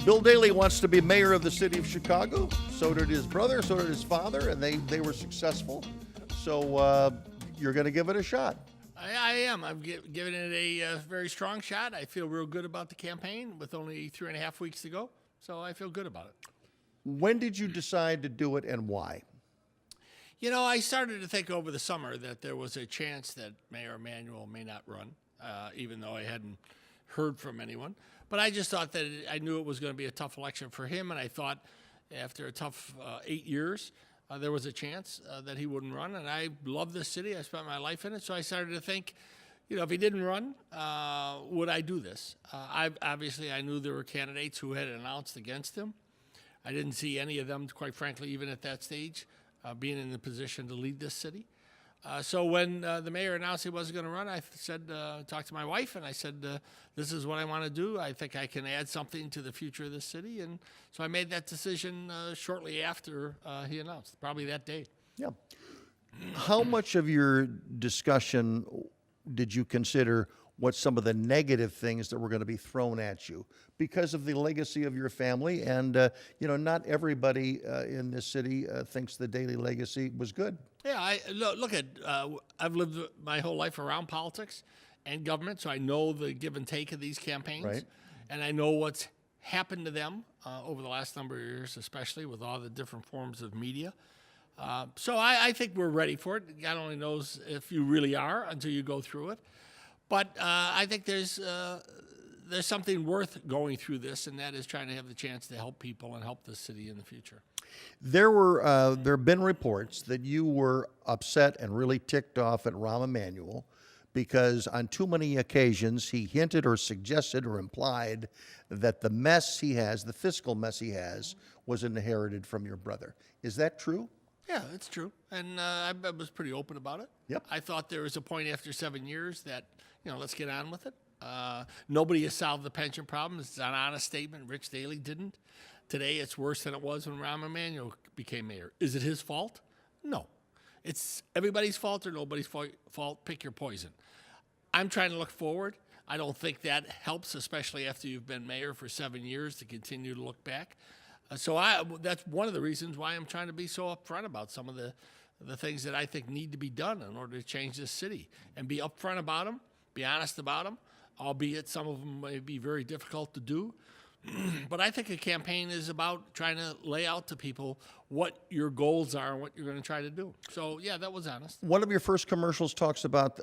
Bill Daley wants to be mayor of the city of Chicago. So did his brother, so did his father, and they were successful. So you're going to give it a shot. I am. I'm giving it a very strong shot. I feel real good about the campaign with only 3.5 weeks to go. So I feel good about it. When did you decide to do it and why? You know, I started to think over the summer that there was a chance that Mayor Emanuel may not run, even though I hadn't heard from anyone. But I just thought that I knew it was going to be a tough election for him, and I thought after a tough 8 years, there was a chance that he wouldn't run. And I love this city. I spent my life in it. So I started to think, you know, if he didn't run, would I do this? Obviously, I knew there were candidates who had announced against him. I didn't see any of them, quite frankly, even at that stage, being in the position to lead this city. So when the mayor announced he wasn't going to run, I said, talked to my wife, and I said, this is what I want to do. I think I can add something to the future of this city. And so I made that decision shortly after he announced, probably that day. Yeah. How much of your discussion did you consider what some of the negative things that were going to be thrown at you because of the legacy of your family? And, you know, not everybody in this city thinks the Daley legacy was good. Yeah, look at, I've lived my whole life around politics and government, so I know the give and take of these campaigns. Right. And I know what's happened to them over the last number of years, especially with all the different forms of media. So I think we're ready for it. God only knows if you really are until you go through it. But I think there's something worth going through this, and that is trying to have the chance to help people and help the city in the future. There have been reports that you were upset and really ticked off at Rahm Emanuel because on too many occasions he hinted or suggested or implied that the mess he has, the fiscal mess he has, was inherited from your brother. Is that true? Yeah, it's true. And I was pretty open about it. Yep. I thought there was a point after 7 years that, you know, let's get on with it. Nobody has solved the pension problem. It's an honest statement. Rich Daley didn't. Today, it's worse than it was when Rahm Emanuel became mayor. Is it his fault? No. It's everybody's fault or nobody's fault. Pick your poison. I'm trying to look forward. I don't think that helps, especially after you've been mayor for 7 years, to continue to look back. So that's one of the reasons why I'm trying to be so upfront about some of the things that I think need to be done in order to change this city, and be upfront about them, be honest about them, albeit some of them may be very difficult to do. But I think a campaign is about trying to lay out to people what your goals are and what you're going to try to do. So, yeah, that was honest. One of your first commercials talks about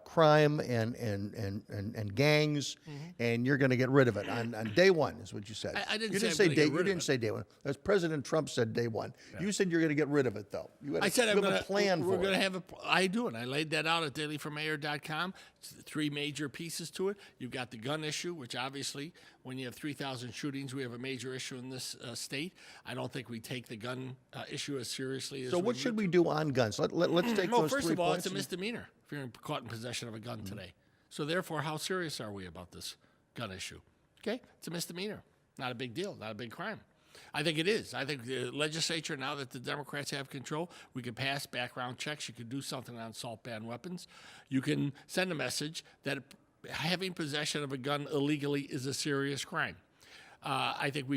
crime and gangs, and you're going to get rid of it on day one, is what you said. I didn't you say didn't I'm say gonna day. get rid You of didn't it. say day one. As President Trump said day one. Yeah. You said you're going to get rid of it, though. I said I'm going to plan for We're going it. to have a. I do, and I laid that out at DaleyForMayor.com. It's 3 major pieces to it. You've got the gun issue, which obviously, when you have 3,000 shootings, we have a major issue in this state. I don't think we take the gun issue as seriously as. So what should we do on guns? Let's take Well, those first 3 of all, points. it's a misdemeanor if you're caught in possession of a gun today. So therefore, how serious are we about this gun issue? Okay, it's a misdemeanor. Not a big deal, not a big crime. I think it is. I think the legislature, now that the Democrats have control, we can pass background checks. You can do something on assault ban weapons. You can send a message that having possession of a gun illegally is a serious crime. I think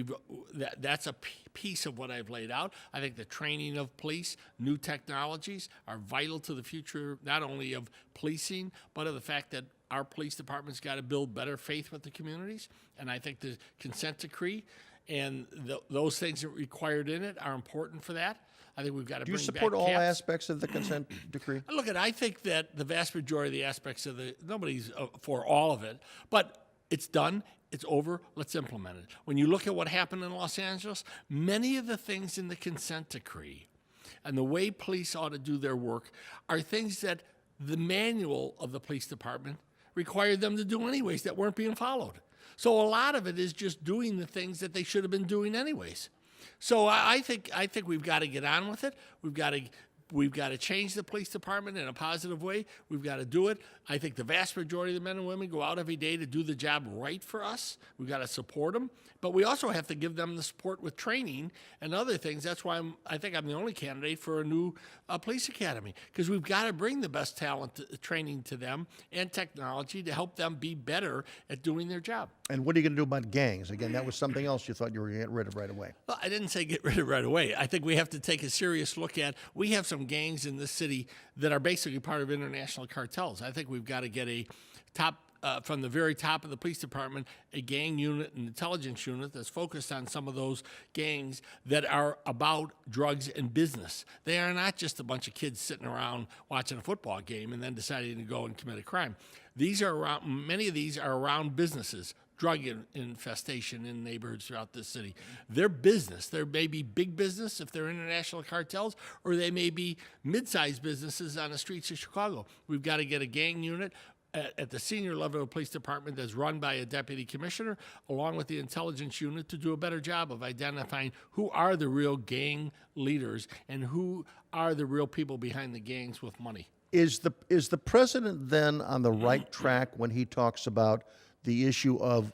that's a piece of what I've laid out. I think the training of police, new technologies are vital to the future, not only of policing, but of the fact that our police department's got to build better faith with the communities. And I think the consent decree and those things that are required in it are important for that. I think we've got to Do bring you back support all caps. aspects of the consent decree? Look, I think that the vast majority of the aspects of nobody's for all of it, but it's done. It's over. Let's implement it. When you look at what happened in Los Angeles, many of the things in the consent decree and the way police ought to do their work are things that the manual of the police department required them to do anyways that weren't being followed. So a lot of it is just doing the things that they should have been doing anyways. So I think we've got to get on with it. We've got to We've got to change the police department in a positive way. We've got to do it. I think the vast majority of the men and women go out every day to do the job right for us. We've got to support them. But we also have to give them the support with training and other things. That's why I think I'm the only candidate for a new police academy, because we've got to bring the best talent training to them and technology to help them be better at doing their job. And what are you going to do about gangs? Again, that was something else you thought you were going to get rid of right away. Well, I didn't say get rid of it right away. I think we have to take a serious look at, we have some gangs in this city that are basically part of international cartels. I think we've got to get a top, from the very top of the police department, a gang unit, an intelligence unit that's focused on some of those gangs that are about drugs and business. They are not just a bunch of kids sitting around watching a football game and then deciding to go and commit a crime. These are around, many of these are around businesses, drug infestation in neighborhoods throughout this city. They're business. There may be big business if they're international cartels, or they may be mid-sized businesses on the streets of Chicago. We've got to get a gang unit at the senior level of the police department that's run by a deputy commissioner, along with the intelligence unit, to do a better job of identifying who are the real gang leaders and who are the real people behind the gangs with money. Is the president then on the right track when he talks about the issue of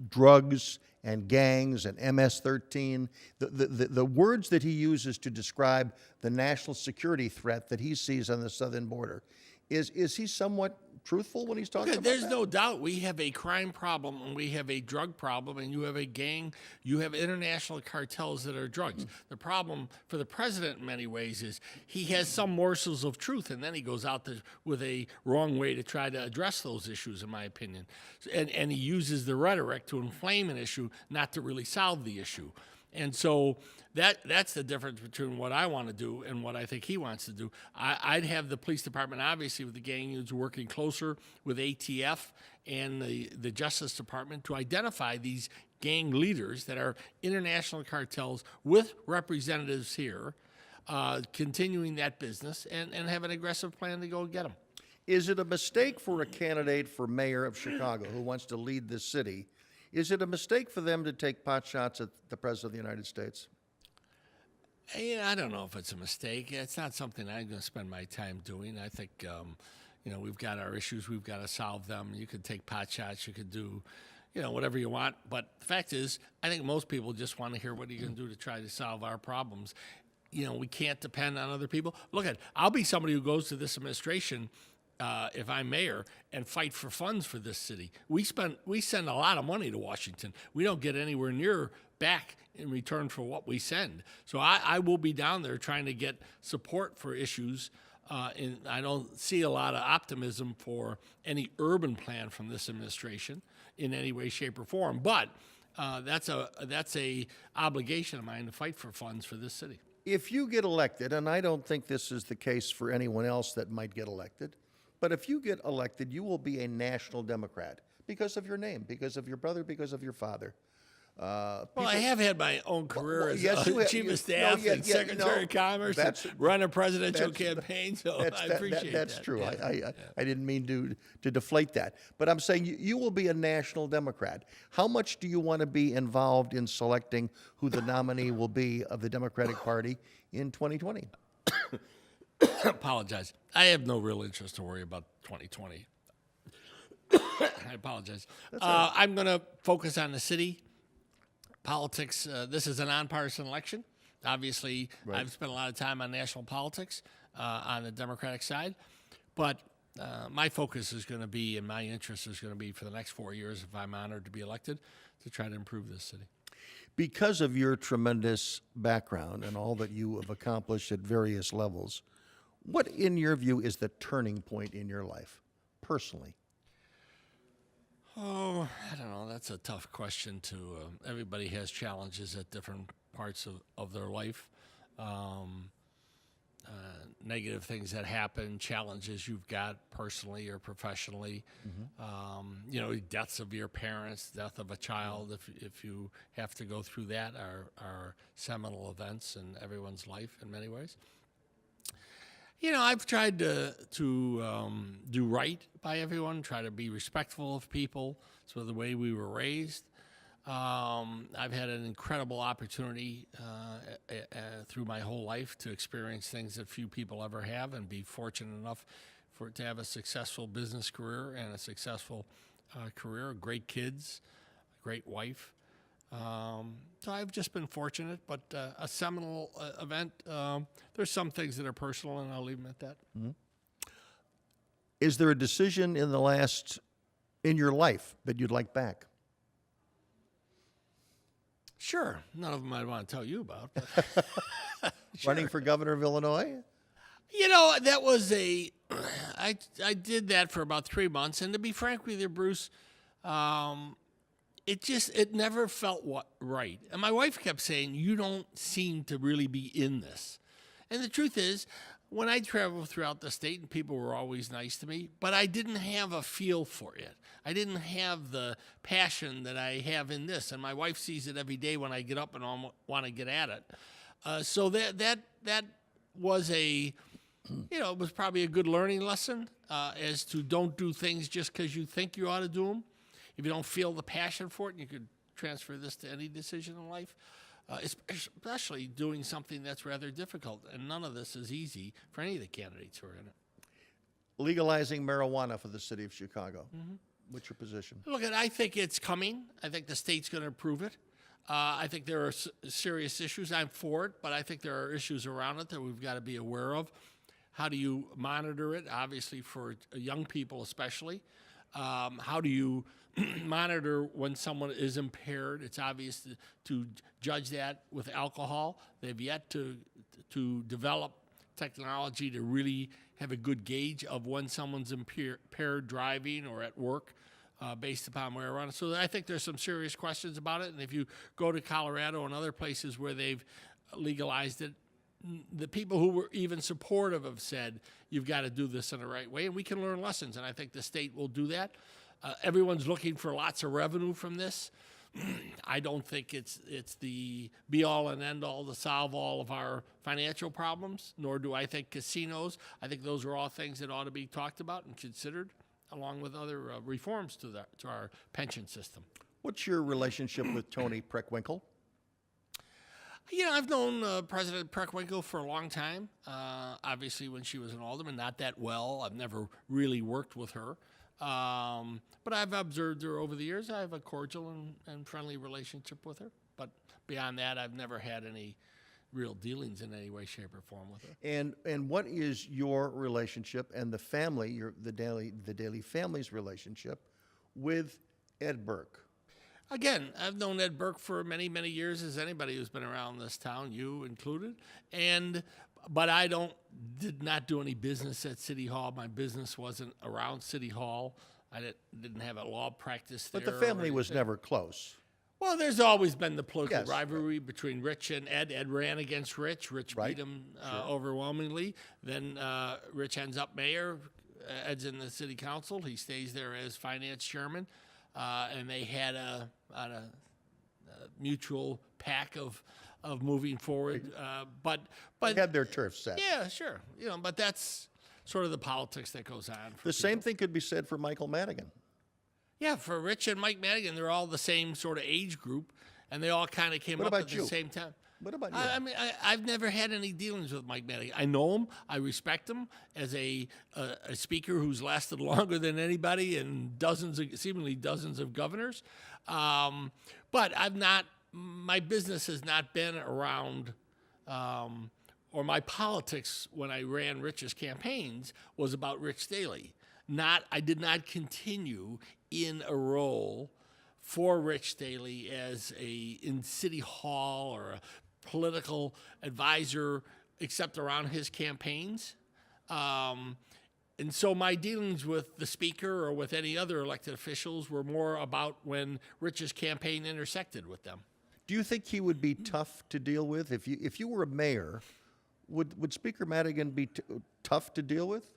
drugs and gangs and MS-13? The words that he uses to describe the national security threat that he sees on the southern border, is he somewhat truthful when he's talking about There's that? no doubt we have a crime problem and we have a drug problem, and you have a gang, you have international cartels that are drugs. The problem for the president in many ways is he has some morsels of truth, and then he goes out with a wrong way to try to address those issues, in my opinion. And he uses the rhetoric to inflame an issue, not to really solve the issue. And so that's the difference between what I want to do and what I think he wants to do. I'd have the police department, obviously, with the gang units, working closer with ATF and the Justice Department to identify these gang leaders that are international cartels with representatives here, continuing that business, and have an aggressive plan to go get them. Is it a mistake for a candidate for mayor of Chicago who wants to lead this city? Is it a mistake for them to take pot shots at the President of the United States? I don't know if it's a mistake. It's not something I'm going to spend my time doing. I think, we've got our issues. We've got to solve them. You could take pot shots. You could do, whatever you want. But the fact is, I think most people just want to hear what are you going to do to try to solve our problems. We can't depend on other people. Look I'll be somebody who goes to this administration, if I'm mayor, and fight for funds for this city. We send a lot of money to Washington. We don't get anywhere near back in return for what we send. So I will be down there trying to get support for issues. And I don't see a lot of optimism for any urban plan from this administration in any way, shape, or form. But that's a obligation of mine to fight for funds for this city. If you get elected, and I don't think this is the case for anyone else that might get elected, but if you get elected, you will be a national Democrat because of your name, because of your brother, because of your father. Well, I have had my own career as yes, you have- chief you- of staff no, and secretary of commerce, and that's- run a presidential campaign. So I appreciate that. That's true. Yeah. I didn't mean to deflate that. But I'm saying you will be a national Democrat. How much do you want to be involved in selecting who the nominee will be of the Democratic Party in 2020? Apologize. I have no real interest to worry about 2020. I apologize. I'm going to focus on the city. Politics, this is a nonpartisan election. Obviously, right. I've spent a lot of time on national politics on the Democratic side. But my focus is going to be, and my interest is going to be for the next 4 years, if I'm honored to be elected, to try to improve this city. Because of your tremendous background and all that you have accomplished at various levels, what, in your view, is the turning point in your life, personally? Oh, I don't know. That's a tough question to. Everybody has challenges at different parts of their life. Negative things that happen, challenges you've got personally or professionally. Mm-hmm. Deaths of your parents, death of a child, if you have to go through that, are seminal events in everyone's life in many ways. I've tried to do right by everyone, try to be respectful of people. So the way we were raised, I've had an incredible opportunity through my whole life to experience things that few people ever have, and be fortunate enough to have a successful business career and a successful career, great kids, great wife. So I've just been fortunate, but a seminal event. There's some things that are personal, and I'll leave them at that. Is there a decision in your life that you'd like back? Sure, none of them I want to tell you about. But Running for governor of Illinois? you know, that was I did that for about 3 months, and to be frank with you, Bruce, it never felt right. And my wife kept saying, "You don't seem to really be in this." And the truth is, when I traveled throughout the state, and people were always nice to me, but I didn't have a feel for it. I didn't have the passion that I have in this, and my wife sees it every day when I get up and want to get at it. So that was it was probably a good learning lesson as to don't do things just because you think you ought to do them. If you don't feel the passion for it, and you could transfer this to any decision in life, especially doing something that's rather difficult. And none of this is easy for any of the candidates who are in it. Legalizing marijuana for the city of Chicago. What's your position? Look, I think it's coming. I think the state's going to approve it. I think there are serious issues. I'm for it, but I think there are issues around it that we've got to be aware of. How do you monitor it? Obviously, for young people especially. How do you monitor when someone is impaired? It's obvious to judge that with alcohol. They've yet to develop technology to really have a good gauge of when someone's impaired driving or at work based upon where around. So I think there's some serious questions about it. And if you go to Colorado and other places where they've legalized it, the people who were even supportive have said, you've got to do this in the right way, and we can learn lessons, and I think the state will do that. Everyone's looking for lots of revenue from this. I don't think it's the be-all and end-all to solve all of our financial problems, nor do I think casinos. I think those are all things that ought to be talked about and considered, along with other reforms to our pension system. What's your relationship with Toni Preckwinkle? You know, I've known President Preckwinkle for a long time. Obviously, when she was an alderman, not that well. I've never really worked with her. But I've observed her over the years. I have a cordial and friendly relationship with her. But beyond that, I've never had any real dealings in any way, shape, or form with her. And what is your relationship and the family, the Daley family's relationship with Ed Burke? Again, I've known Ed Burke for many, many years, as anybody who's been around this town, you included. But I did not do any business at City Hall. My business wasn't around City Hall. I didn't have a law practice there. But the family was never close. Well, there's always been the political Yes, rivalry between Rich and Ed. Ed ran against Rich. Rich beat him overwhelmingly. Then Rich ends up mayor. Ed's in the city council. He stays there as finance chairman. And they had a mutual pack of moving forward. But They had their turf set. yeah, sure. You know, but that's sort of the politics that goes on. The same thing could be said for Michael Madigan. Yeah, for Rich and Mike Madigan, they're all the same sort of age group, and they all kind of came up at the same time. What about you? I mean, I've never had any dealings with Mike Madigan. I know him. I respect him as a speaker who's lasted longer than anybody and seemingly dozens of governors. But my business has not been around, or my politics when I ran Rich's campaigns was about Rich Daley. I did not continue in a role for Rich Daley in City Hall or a political advisor, except around his campaigns. And so my dealings with the speaker or with any other elected officials were more about when Rich's campaign intersected with them. Do you think he would be tough to deal with? If you were a mayor, would Speaker Madigan be tough to deal with?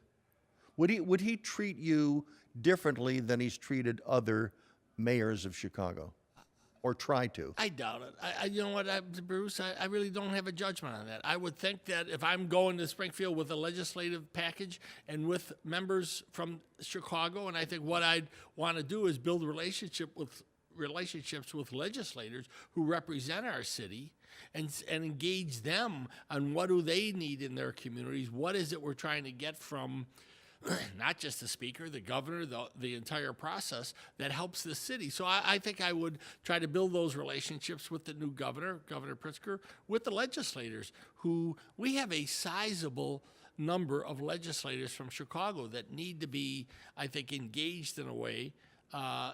Would he treat you differently than he's treated other mayors of Chicago, or try to? I doubt it. You know what, Bruce? I really don't have a judgment on that. I would think that if I'm going to Springfield with a legislative package and with members from Chicago, and I think what I'd want to do is build a relationship with relationships with legislators who represent our city and engage them on what do they need in their communities. What is it we're trying to get from not just the speaker, the governor, the entire process that helps the city. So I think I would try to build those relationships with the new governor, Governor Pritzker, with the legislators who we have a sizable number of legislators from Chicago that need to be, I think, engaged in a way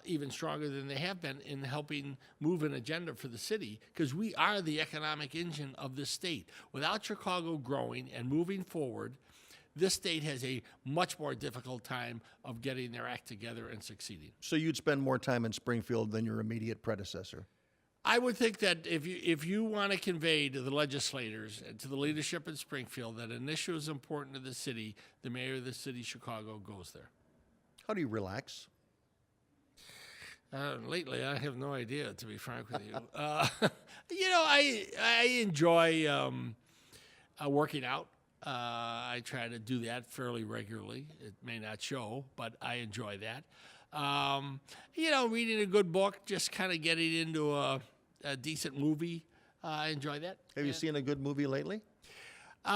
even stronger than they have been in helping move an agenda for the city, because we are the economic engine of this state. Without Chicago growing and moving forward, this state has a much more difficult time of getting their act together and succeeding. So you'd spend more time in Springfield than your immediate predecessor? I would think that if you want to convey to the legislators and to the leadership in Springfield that an issue is important to the city, the mayor of the city of Chicago goes there. How do you relax? Lately, I have no idea, to be frank with you. I enjoy working out. I try to do that fairly regularly. It may not show, but I enjoy that. Reading a good book, just kind of getting into a decent movie. I enjoy that. Have you seen a good movie lately? No,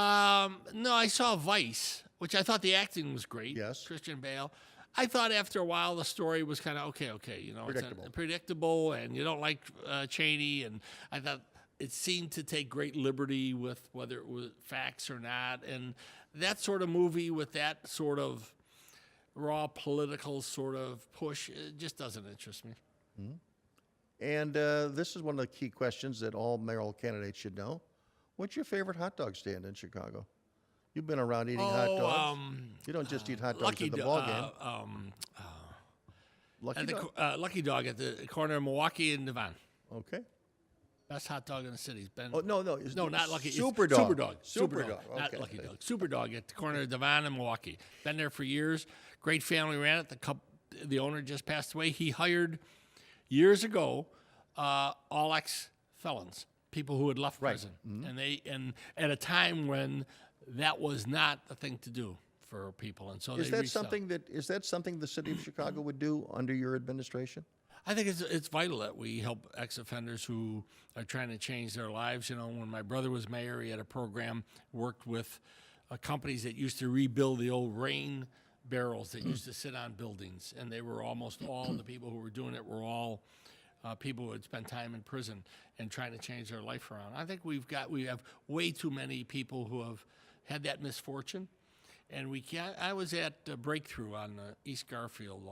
I saw Vice, which I thought the acting was great. Yes. Christian Bale. I thought after a while the story was kind of okay. Predictable. It's predictable, and you don't like Cheney, and I thought it seemed to take great liberty with whether it was facts or not, and that sort of movie with that sort of raw political sort of push, it just doesn't interest me. Mm-hmm. And this is one of the key questions that all mayoral candidates should know. What's your favorite hot dog stand in Chicago? You've been around eating hot dogs. You don't just eat hot dogs at the ball game. Lucky Dog at the corner of Milwaukee and Devon. Okay. Best hot dog in the city. No, not Lucky. Super Dog. Super Dog. Okay. Not Lucky Dog. Super Dog at the corner of Devon and Milwaukee. Been there for years. Great family ran it. The owner just passed away. He hired years ago all ex-felons, people who had left prison, and at a time when that was not the thing to do for people, and so is that something the city of Chicago would do under your administration? I think it's vital that we help ex-offenders who are trying to change their lives. When my brother was mayor, he had a program, worked with companies that used to rebuild the old rain barrels that used to sit on buildings, and they were almost all the people who were doing it were all people who had spent time in prison and trying to change their life around. I think we have way too many people who have had that misfortune, and we can't. I was at Breakthrough on East Garfield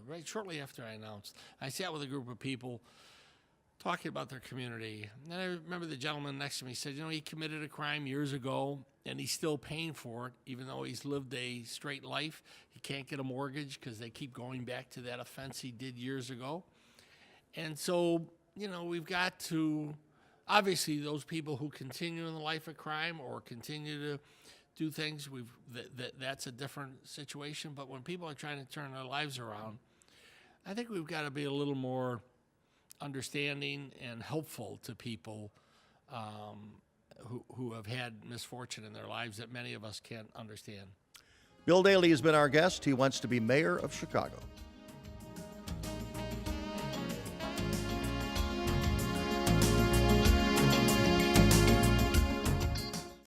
right shortly after I announced. I sat with a group of people talking about their community, and I remember the gentleman next to me said, he committed a crime years ago, and he's still paying for it, even though he's lived a straight life. He can't get a mortgage because they keep going back to that offense he did years ago. And so, we've got to, obviously, those people who continue in the life of crime or continue to do things, that's a different situation. But when people are trying to turn their lives around, I think we've got to be a little more understanding and helpful to people who have had misfortune in their lives that many of us can't understand. Bill Daley has been our guest. He wants to be mayor of Chicago.